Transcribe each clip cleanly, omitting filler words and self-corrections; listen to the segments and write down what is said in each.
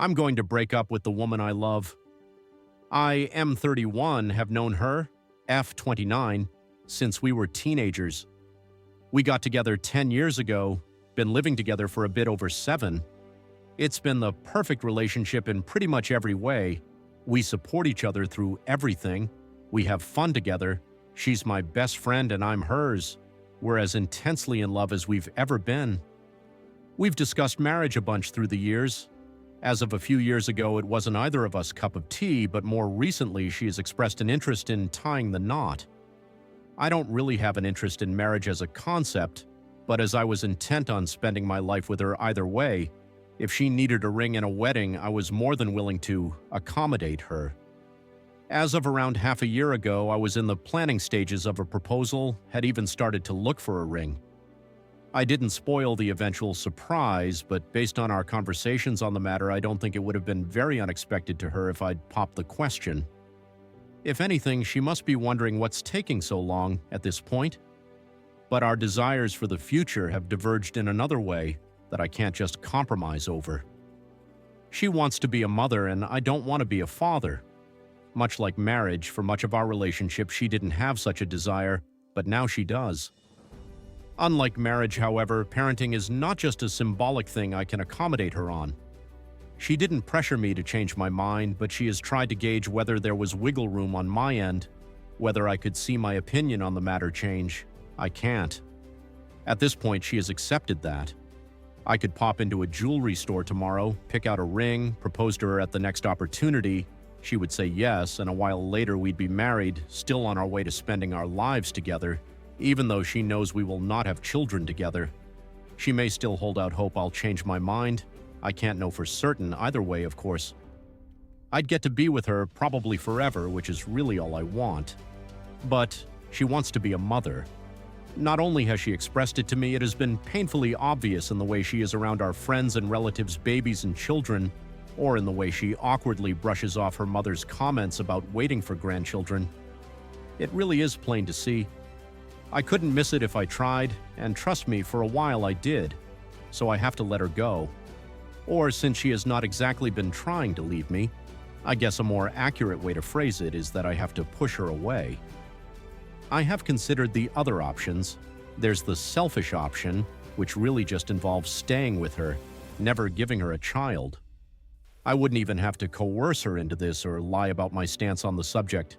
I'm going to break up with the woman I love. I, M31, have known her, F29, since we were teenagers. We got together 10 years ago, been living together for a bit over 7. It's been the perfect relationship in pretty much every way. We support each other through everything. We have fun together. She's my best friend and I'm hers. We're as intensely in love as we've ever been. We've discussed marriage a bunch through the years. As of a few years ago, it wasn't either of us cup of tea, but more recently she has expressed an interest in tying the knot. I don't really have an interest in marriage as a concept, but as I was intent on spending my life with her either way, if she needed a ring and a wedding, I was more than willing to accommodate her. As of around half a year ago, I was in the planning stages of a proposal, had even started to look for a ring. I didn't spoil the eventual surprise, but based on our conversations on the matter, I don't think it would have been very unexpected to her if I'd popped the question. If anything, she must be wondering what's taking so long at this point. But our desires for the future have diverged in another way that I can't just compromise over. She wants to be a mother, and I don't want to be a father. Much like marriage, for much of our relationship, she didn't have such a desire, but now she does. Unlike marriage, however, parenting is not just a symbolic thing I can accommodate her on. She didn't pressure me to change my mind, but she has tried to gauge whether there was wiggle room on my end, whether I could see my opinion on the matter change. I can't. At this point, she has accepted that. I could pop into a jewelry store tomorrow, pick out a ring, propose to her at the next opportunity. She would say yes, and a while later we'd be married, still on our way to spending our lives together, even though she knows we will not have children together. She may still hold out hope I'll change my mind. I can't know for certain either way, of course. I'd get to be with her probably forever, which is really all I want. But she wants to be a mother. Not only has she expressed it to me, it has been painfully obvious in the way she is around our friends' and relatives' babies and children, or in the way she awkwardly brushes off her mother's comments about waiting for grandchildren. It really is plain to see. I couldn't miss it if I tried, and trust me, for a while I did, so I have to let her go. Or since she has not exactly been trying to leave me, I guess a more accurate way to phrase it is that I have to push her away. I have considered the other options. There's the selfish option, which really just involves staying with her, never giving her a child. I wouldn't even have to coerce her into this or lie about my stance on the subject.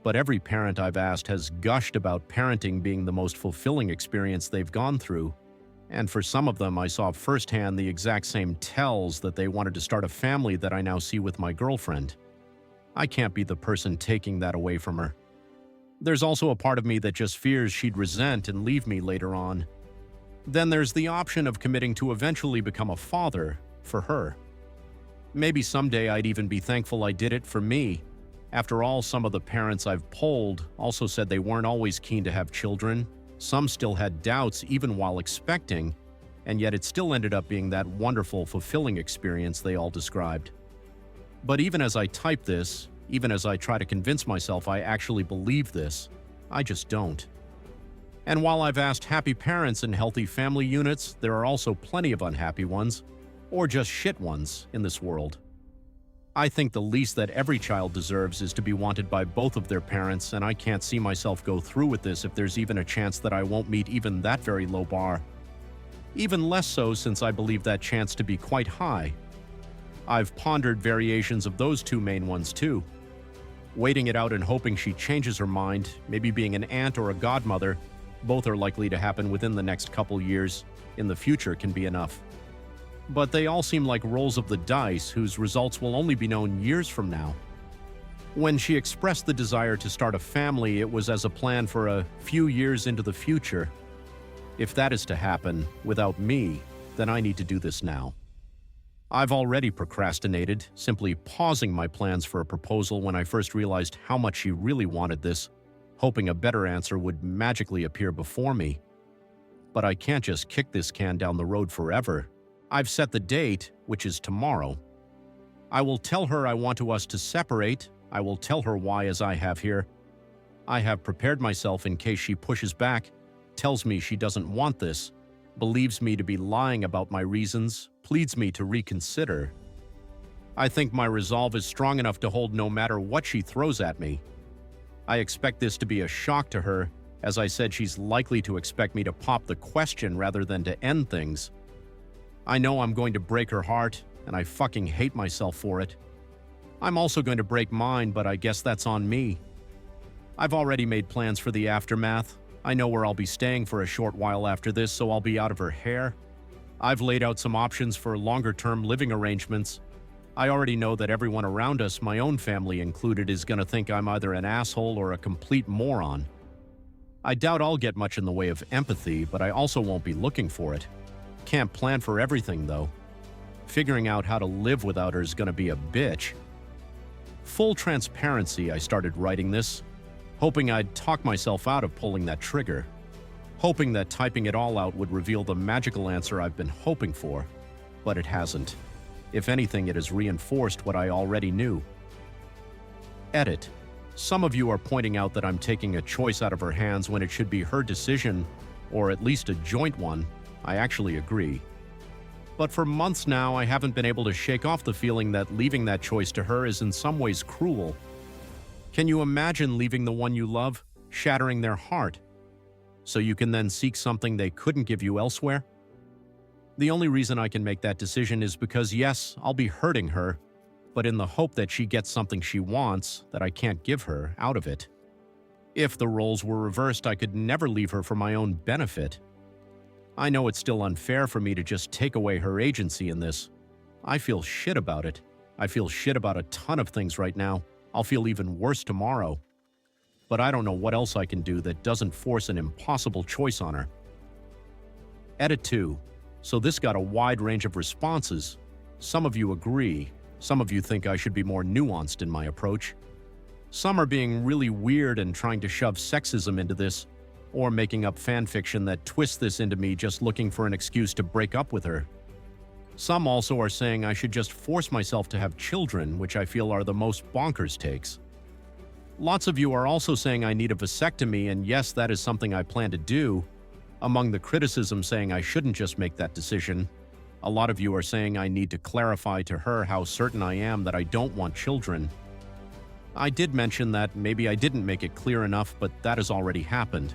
But every parent I've asked has gushed about parenting being the most fulfilling experience they've gone through. And for some of them, I saw firsthand the exact same tells that they wanted to start a family that I now see with my girlfriend. I can't be the person taking that away from her. There's also a part of me that just fears she'd resent and leave me later on. Then there's the option of committing to eventually become a father for her. Maybe someday I'd even be thankful I did it for me. After all, some of the parents I've polled also said they weren't always keen to have children. Some still had doubts even while expecting, and yet it still ended up being that wonderful, fulfilling experience they all described. But even as I type this, even as I try to convince myself I actually believe this, I just don't. And while I've asked happy parents in healthy family units, there are also plenty of unhappy ones, or just shit ones, in this world. I think the least that every child deserves is to be wanted by both of their parents, and I can't see myself go through with this if there's even a chance that I won't meet even that very low bar. Even less so since I believe that chance to be quite high. I've pondered variations of those two main ones too. Waiting it out and hoping she changes her mind, maybe being an aunt or a godmother, both are likely to happen within the next couple years. In the future can be enough. But they all seem like rolls of the dice whose results will only be known years from now. When she expressed the desire to start a family, it was as a plan for a few years into the future. If that is to happen without me, then I need to do this now. I've already procrastinated, simply pausing my plans for a proposal when I first realized how much she really wanted this, hoping a better answer would magically appear before me. But I can't just kick this can down the road forever. I've set the date, which is tomorrow. I will tell her I want us to separate. I will tell her why, as I have here. I have prepared myself in case she pushes back, tells me she doesn't want this, believes me to be lying about my reasons, pleads me to reconsider. I think my resolve is strong enough to hold no matter what she throws at me. I expect this to be a shock to her. As I said, she's likely to expect me to pop the question rather than to end things. I know I'm going to break her heart, and I fucking hate myself for it. I'm also going to break mine, but I guess that's on me. I've already made plans for the aftermath. I know where I'll be staying for a short while after this, so I'll be out of her hair. I've laid out some options for longer-term living arrangements. I already know that everyone around us, my own family included, is going to think I'm either an asshole or a complete moron. I doubt I'll get much in the way of empathy, but I also won't be looking for it. Can't plan for everything, though. Figuring out how to live without her is going to be a bitch. Full transparency, I started writing this, hoping I'd talk myself out of pulling that trigger, hoping that typing it all out would reveal the magical answer I've been hoping for, but it hasn't. If anything, it has reinforced what I already knew. Edit. Some of you are pointing out that I'm taking a choice out of her hands when it should be her decision, or at least a joint one. I actually agree. But for months now, I haven't been able to shake off the feeling that leaving that choice to her is in some ways cruel. Can you imagine leaving the one you love, shattering their heart, so you can then seek something they couldn't give you elsewhere? The only reason I can make that decision is because, yes, I'll be hurting her, but in the hope that she gets something she wants that I can't give her out of it. If the roles were reversed, I could never leave her for my own benefit. I know it's still unfair for me to just take away her agency in this. I feel shit about it. I feel shit about a ton of things right now. I'll feel even worse tomorrow. But I don't know what else I can do that doesn't force an impossible choice on her. Edit 2. So this got a wide range of responses. Some of you agree. Some of you think I should be more nuanced in my approach. Some are being really weird and trying to shove sexism into this, or making up fan fiction that twists this into me just looking for an excuse to break up with her. Some also are saying I should just force myself to have children, which I feel are the most bonkers takes. Lots of you are also saying I need a vasectomy, and yes, that is something I plan to do. Among the criticism saying I shouldn't just make that decision, a lot of you are saying I need to clarify to her how certain I am that I don't want children. I did mention that maybe I didn't make it clear enough, but that has already happened.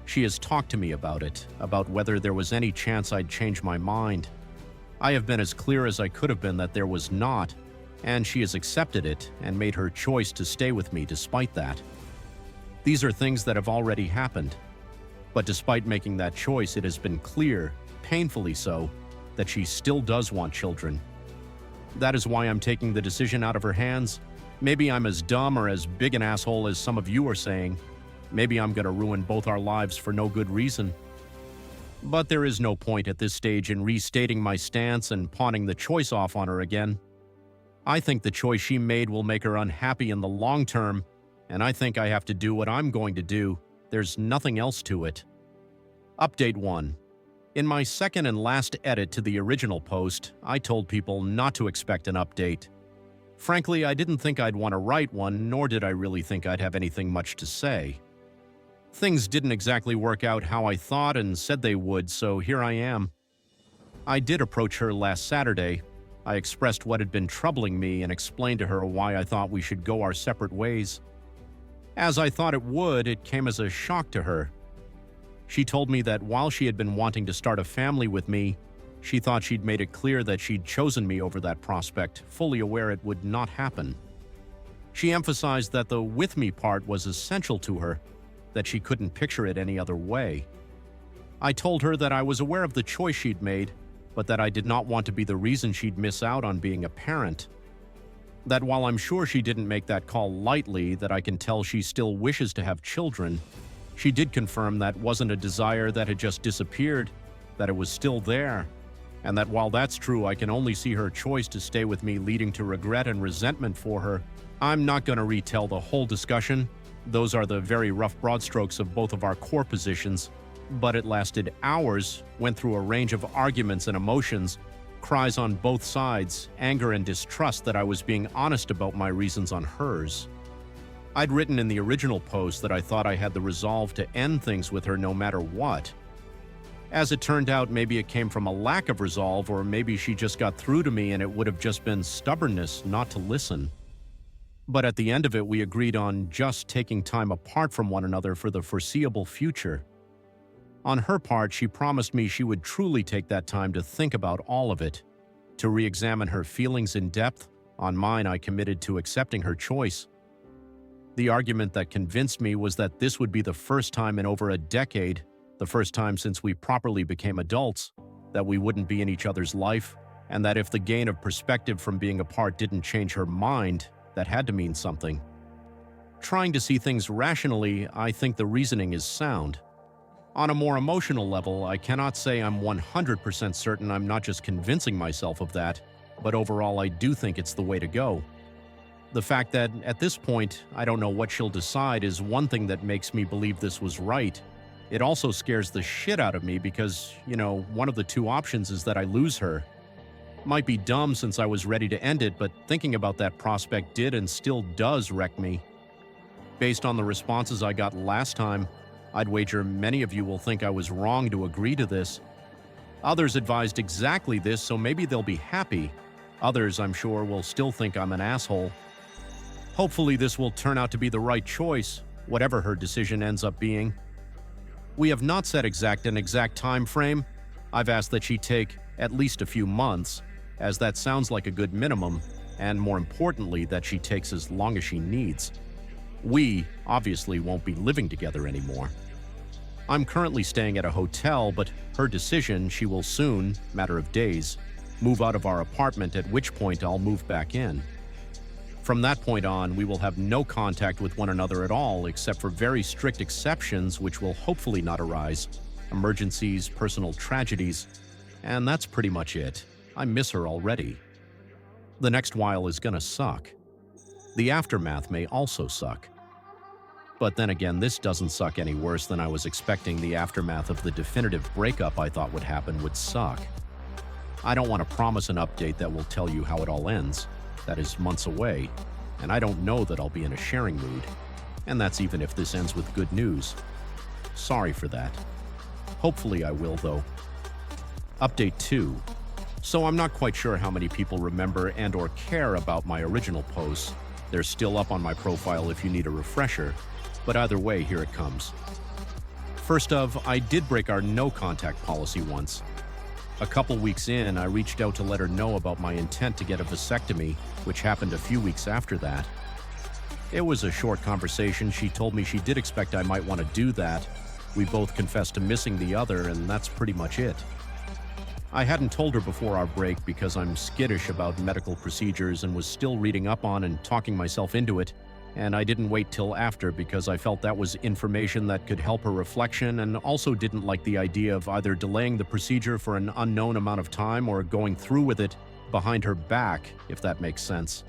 She has talked to me about it, about whether there was any chance I'd change my mind. I have been as clear as I could have been that there was not, and she has accepted it and made her choice to stay with me despite that. These are things that have already happened. But despite making that choice, it has been clear, painfully so, that she still does want children. That is why I'm taking the decision out of her hands. Maybe I'm as dumb or as big an asshole as some of you are saying. Maybe I'm going to ruin both our lives for no good reason. But there is no point at this stage in restating my stance and pawning the choice off on her again. I think the choice she made will make her unhappy in the long term, and I think I have to do what I'm going to do. There's nothing else to it. Update 1. In my second and last edit to the original post, I told people not to expect an update. Frankly, I didn't think I'd want to write one, nor did I really think I'd have anything much to say. Things didn't exactly work out how I thought and said they would, so here I am. I did approach her last Saturday. I expressed what had been troubling me and explained to her why I thought we should go our separate ways. As I thought it would, it came as a shock to her. She told me that while she had been wanting to start a family with me, she thought she'd made it clear that she'd chosen me over that prospect, fully aware it would not happen. She emphasized that the with me part was essential to her, that she couldn't picture it any other way. I told her that I was aware of the choice she'd made, but that I did not want to be the reason she'd miss out on being a parent. That while I'm sure she didn't make that call lightly, that I can tell she still wishes to have children, she did confirm that wasn't a desire that had just disappeared, that it was still there, and that while that's true, I can only see her choice to stay with me leading to regret and resentment for her. I'm not going to retell the whole discussion. Those are the very rough broad strokes of both of our core positions, but it lasted hours, went through a range of arguments and emotions, cries on both sides, anger and distrust that I was being honest about my reasons on hers. I'd written in the original post that I thought I had the resolve to end things with her no matter what. As it turned out, maybe it came from a lack of resolve, or maybe she just got through to me and it would have just been stubbornness not to listen. But at the end of it, we agreed on just taking time apart from one another for the foreseeable future. On her part, she promised me she would truly take that time to think about all of it, to re-examine her feelings in depth. On mine, I committed to accepting her choice. The argument that convinced me was that this would be the first time in over a decade, the first time since we properly became adults, that we wouldn't be in each other's life, and that if the gain of perspective from being apart didn't change her mind, that had to mean something. Trying to see things rationally, I think the reasoning is sound. On a more emotional level, I cannot say I'm 100% certain I'm not just convincing myself of that, but overall I do think it's the way to go. The fact that, at this point, I don't know what she'll decide is one thing that makes me believe this was right. It also scares the shit out of me because, one of the two options is that I lose her. Might be dumb since I was ready to end it, but thinking about that prospect did and still does wreck me. Based on the responses I got last time, I'd wager many of you will think I was wrong to agree to this. Others advised exactly this, so maybe they'll be happy. Others, I'm sure, will still think I'm an asshole. Hopefully this will turn out to be the right choice, whatever her decision ends up being. We have not set an exact time frame. I've asked that she take at least a few months, as that sounds like a good minimum, and more importantly, that she takes as long as she needs. We, obviously, won't be living together anymore. I'm currently staying at a hotel, but her decision, she will soon, matter of days, move out of our apartment, at which point I'll move back in. From that point on, we will have no contact with one another at all, except for very strict exceptions which will hopefully not arise, emergencies, personal tragedies, and that's pretty much it. I miss her already. The next while is gonna suck. The aftermath may also suck. But then again, this doesn't suck any worse than I was expecting the aftermath of the definitive breakup I thought would happen would suck. I don't want to promise an update that will tell you how it all ends. That is months away, and I don't know that I'll be in a sharing mood. And that's even if this ends with good news. Sorry for that. Hopefully I will, though. Update 2. So I'm not quite sure how many people remember and/or care about my original posts. They're still up on my profile if you need a refresher, but either way, here it comes. First of, I did break our no-contact policy once. A couple weeks in, I reached out to let her know about my intent to get a vasectomy, which happened a few weeks after that. It was a short conversation. She told me she did expect I might want to do that. We both confessed to missing the other, and that's pretty much it. I hadn't told her before our break because I'm skittish about medical procedures and was still reading up on and talking myself into it, and I didn't wait till after because I felt that was information that could help her reflection, and also didn't like the idea of either delaying the procedure for an unknown amount of time or going through with it behind her back, if that makes sense.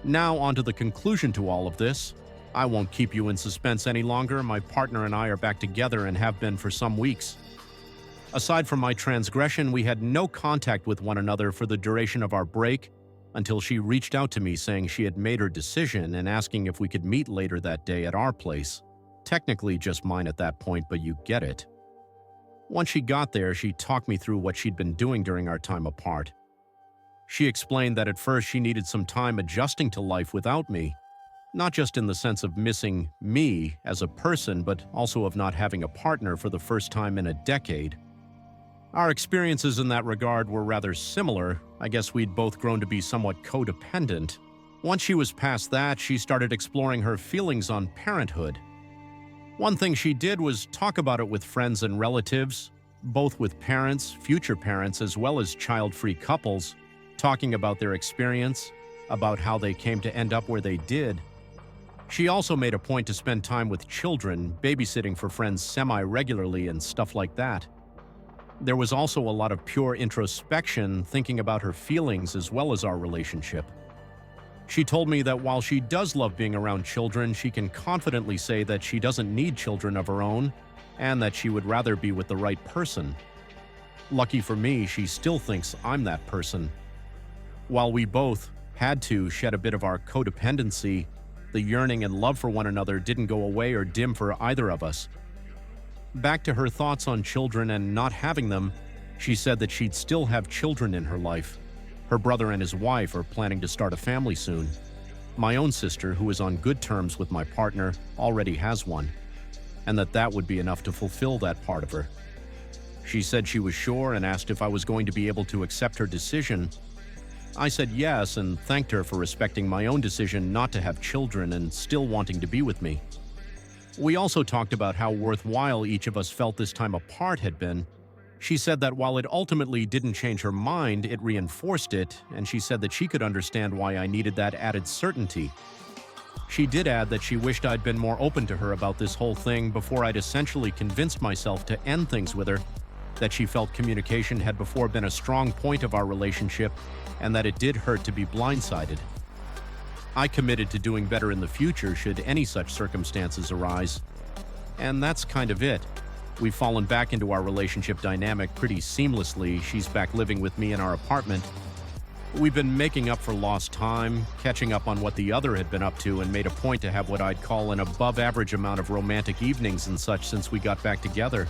Now on to the conclusion to all of this. I won't keep you in suspense any longer. My partner and I are back together and have been for some weeks. Aside from my transgression, we had no contact with one another for the duration of our break, until she reached out to me saying she had made her decision and asking if we could meet later that day at our place. Technically just mine at that point, but you get it. Once she got there, she talked me through what she'd been doing during our time apart. She explained that at first she needed some time adjusting to life without me, not just in the sense of missing me as a person, but also of not having a partner for the first time in a decade. Our experiences in that regard were rather similar. I guess we'd both grown to be somewhat codependent. Once she was past that, she started exploring her feelings on parenthood. One thing she did was talk about it with friends and relatives, both with parents, future parents, as well as child-free couples, talking about their experience, about how they came to end up where they did. She also made a point to spend time with children, babysitting for friends semi-regularly and stuff like that. There was also a lot of pure introspection, thinking about her feelings as well as our relationship. She told me that while she does love being around children, she can confidently say that she doesn't need children of her own, and that she would rather be with the right person. Lucky for me, she still thinks I'm that person. While we both had to shed a bit of our codependency, the yearning and love for one another didn't go away or dim for either of us. Back to her thoughts on children and not having them, she said that she'd still have children in her life. Her brother and his wife are planning to start a family soon. My own sister, who is on good terms with my partner, already has one, and that would be enough to fulfill that part of her. She said she was sure and asked if I was going to be able to accept her decision. I said yes and thanked her for respecting my own decision not to have children and still wanting to be with me. We also talked about how worthwhile each of us felt this time apart had been. She said that while it ultimately didn't change her mind, it reinforced it, and she said that she could understand why I needed that added certainty. She did add that she wished I'd been more open to her about this whole thing before I'd essentially convinced myself to end things with her, that she felt communication had before been a strong point of our relationship, and that it did hurt to be blindsided. I committed to doing better in the future should any such circumstances arise. And that's kind of it. We've fallen back into our relationship dynamic pretty seamlessly. She's back living with me in our apartment. We've been making up for lost time, catching up on what the other had been up to, and made a point to have what I'd call an above-average amount of romantic evenings and such since we got back together.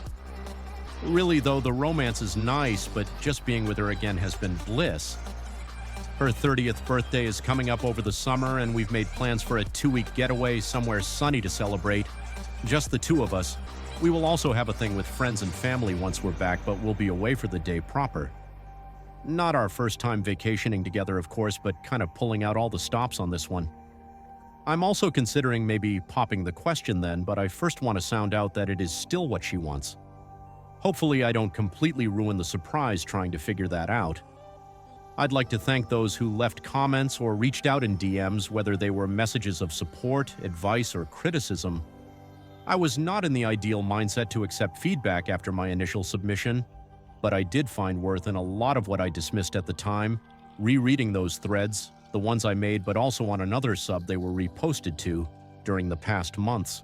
Really, though, the romance is nice, but just being with her again has been bliss. Her 30th birthday is coming up over the summer, and we've made plans for a 2-week getaway somewhere sunny to celebrate. Just the two of us. We will also have a thing with friends and family once we're back, but we'll be away for the day proper. Not our first time vacationing together, of course, but kind of pulling out all the stops on this one. I'm also considering maybe popping the question then, but I first want to sound out that it is still what she wants. Hopefully I don't completely ruin the surprise trying to figure that out. I'd like to thank those who left comments or reached out in DMs, whether they were messages of support, advice, or criticism. I was not in the ideal mindset to accept feedback after my initial submission, but I did find worth in a lot of what I dismissed at the time, rereading those threads, the ones I made but also on another sub they were reposted to, during the past months.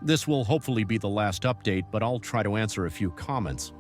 This will hopefully be the last update, but I'll try to answer a few comments.